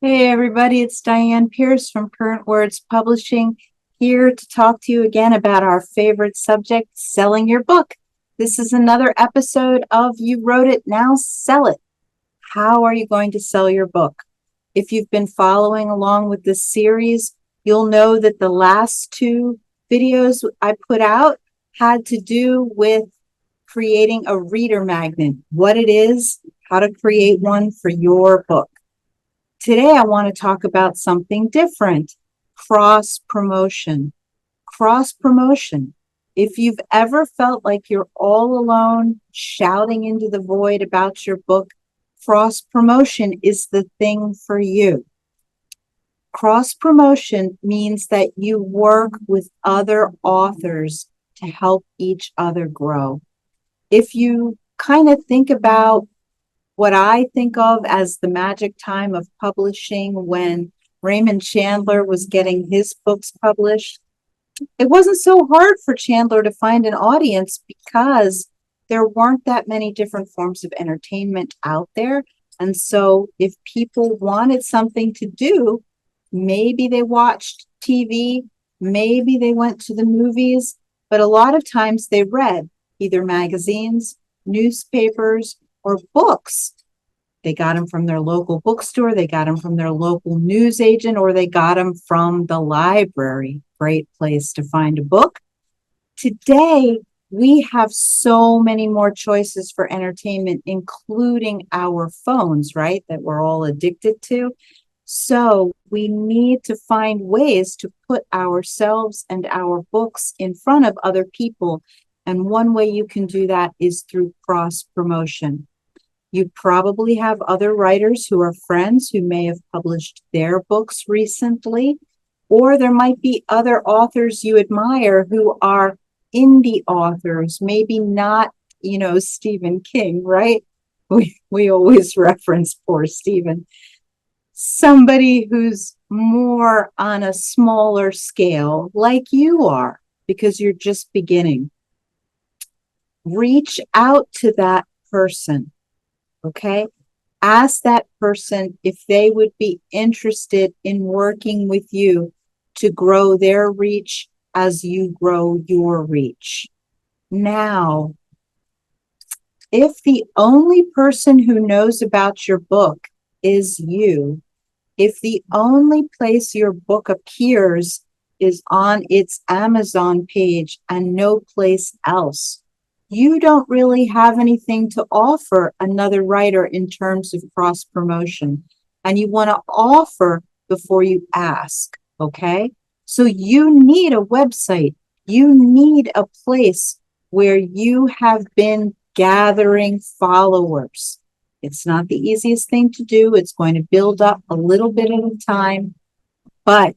Hey everybody, it's Dianne Pearce from Current Words Publishing, here to talk to you again about our favorite subject, selling your book. This is another episode of You Wrote It, Now Sell It. How are you going to sell your book? If you've been following along with this series, you'll know that the last two videos I put out had to do with creating a reader magnet, what it is, how to create one for your book. Today, I want to talk about something different, cross promotion. Cross promotion. If you've ever felt like you're all alone, shouting into the void about your book, cross promotion is the thing for you. Cross promotion means that you work with other authors to help each other grow. If you kind of think about what I think of as the magic time of publishing when Raymond Chandler was getting his books published, it wasn't so hard for Chandler to find an audience because there weren't that many different forms of entertainment out there. And so if people wanted something to do, maybe they watched TV, maybe they went to the movies, but a lot of times they read either magazines, newspapers, or books. They got them from their local bookstore, they got them from their local news agent, or they got them from the library. Great place to find a book. Today, we have so many more choices for entertainment, including our phones, right? That we're all addicted to. So we need to find ways to put ourselves and our books in front of other people. And one way you can do that is through cross promotion. You probably have other writers who are friends who may have published their books recently, or there might be other authors you admire who are indie authors, maybe not, Stephen King, right? We always reference poor Stephen. Somebody who's more on a smaller scale, like you are, because you're just beginning. Reach out to that person. Okay. Ask that person if they would be interested in working with you to grow their reach as you grow your reach. Now, if the only person who knows about your book is you, if the only place your book appears is on its Amazon page and no place else, you don't really have anything to offer another writer in terms of cross promotion. And you want to offer before you ask, okay? So you need a website. You need a place where you have been gathering followers. It's not the easiest thing to do. It's going to build up a little bit at a time, but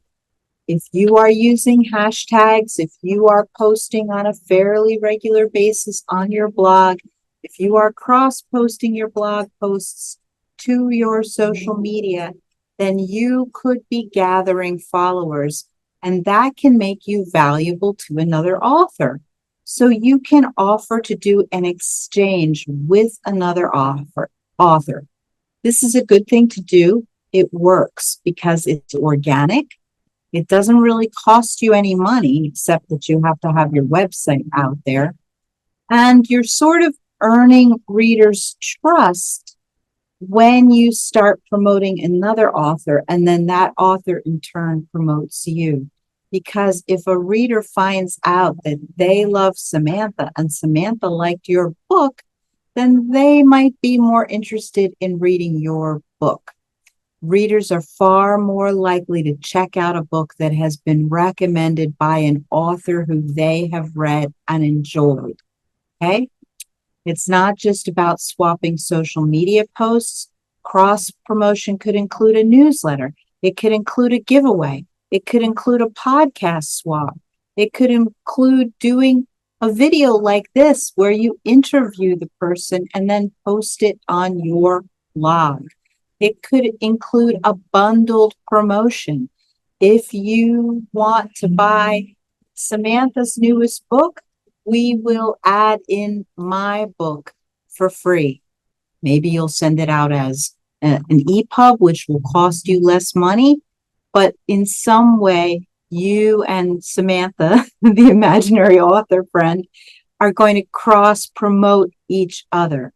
if you are using hashtags, if you are posting on a fairly regular basis on your blog, if you are cross-posting your blog posts to your social media, then you could be gathering followers, and that can make you valuable to another author. So you can offer to do an exchange with another author. This is a good thing to do. It works because it's organic. It doesn't really cost you any money, except that you have to have your website out there. And you're sort of earning readers' trust when you start promoting another author, and then that author in turn promotes you. Because if a reader finds out that they love Samantha and Samantha liked your book, then they might be more interested in reading your book. Readers are far more likely to check out a book that has been recommended by an author who they have read and enjoyed. Okay? It's not just about swapping social media posts. Cross promotion could include a newsletter. It could include a giveaway. It could include a podcast swap. It could include doing a video like this where you interview the person and then post it on your blog. It could include a bundled promotion. If you want to buy Samantha's newest book, we will add in my book for free. Maybe you'll send it out as an EPUB, which will cost you less money, but in some way, you and Samantha, the imaginary author friend, are going to cross promote each other.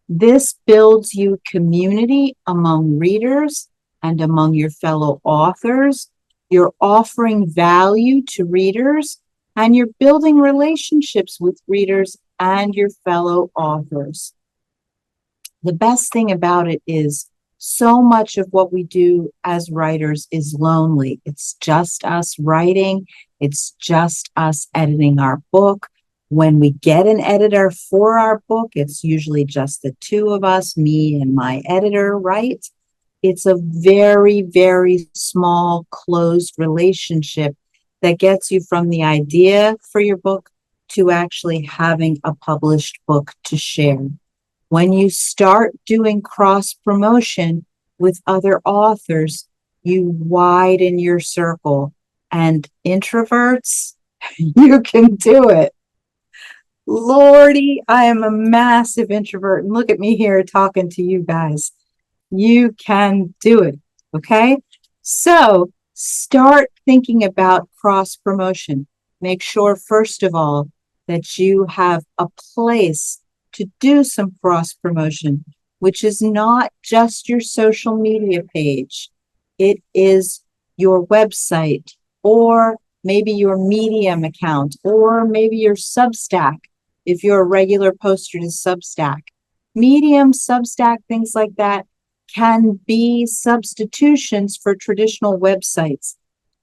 This builds you community among readers and among your fellow authors. You're offering value to readers, and you're building relationships with readers and your fellow authors. The best thing about it is so much of what we do as writers is lonely. It's just us writing. It's just us editing our book. When we get an editor for our book, it's usually just the two of us, me and my editor, right? It's a very, very small, closed relationship that gets you from the idea for your book to actually having a published book to share. When you start doing cross promotion with other authors, you widen your circle. And introverts, you can do it. Lordy, I am a massive introvert. And look at me here talking to you guys. You can do it. Okay. So start thinking about cross promotion. Make sure, first of all, that you have a place to do some cross promotion, which is not just your social media page. It is your website, or maybe your Medium account, or maybe your Substack, if you're a regular poster to Substack. Medium, Substack, things like that can be substitutions for traditional websites.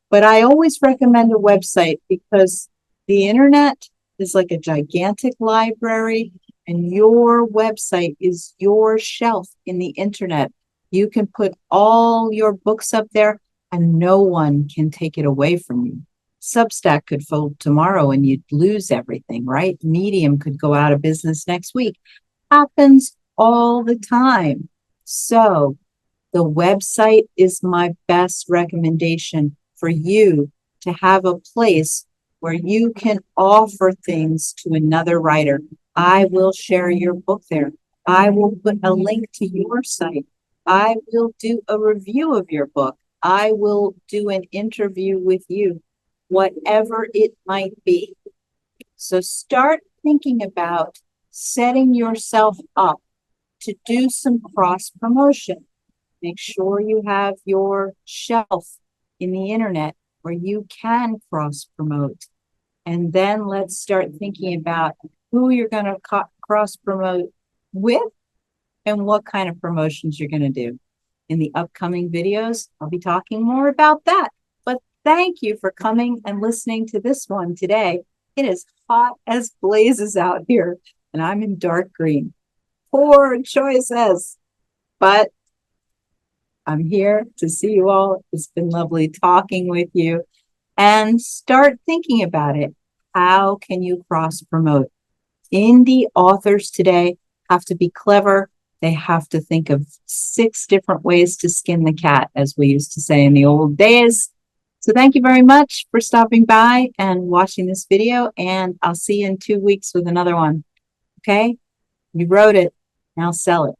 But I always recommend a website because the internet is like a gigantic library, and your website is your shelf in the internet. You can put all your books up there and no one can take it away from you. Substack could fold tomorrow and you'd lose everything, right? Medium could go out of business next week. Happens all the time. So the website is my best recommendation for you to have a place where you can offer things to another writer. I will share your book there. I will put a link to your site. I will do a review of your book. I will do an interview with you, whatever it might be. So start thinking about setting yourself up to do some cross promotion. Make sure you have your shelf in the internet where you can cross promote. And then let's start thinking about who you're going to cross promote with and what kind of promotions you're going to do. In the upcoming videos, I'll be talking more about that. But thank you for coming and listening to this one today. It is hot as blazes out here, and I'm in dark green. Poor choices, but I'm here to see you all. It's been lovely talking with you, and start thinking about it. How can you cross promote? Indie authors today have to be clever. They have to think of 6 different ways to skin the cat, as we used to say in the old days. So thank you very much for stopping by and watching this video, and I'll see you in 2 weeks with another one. Okay? You wrote it. Now sell it.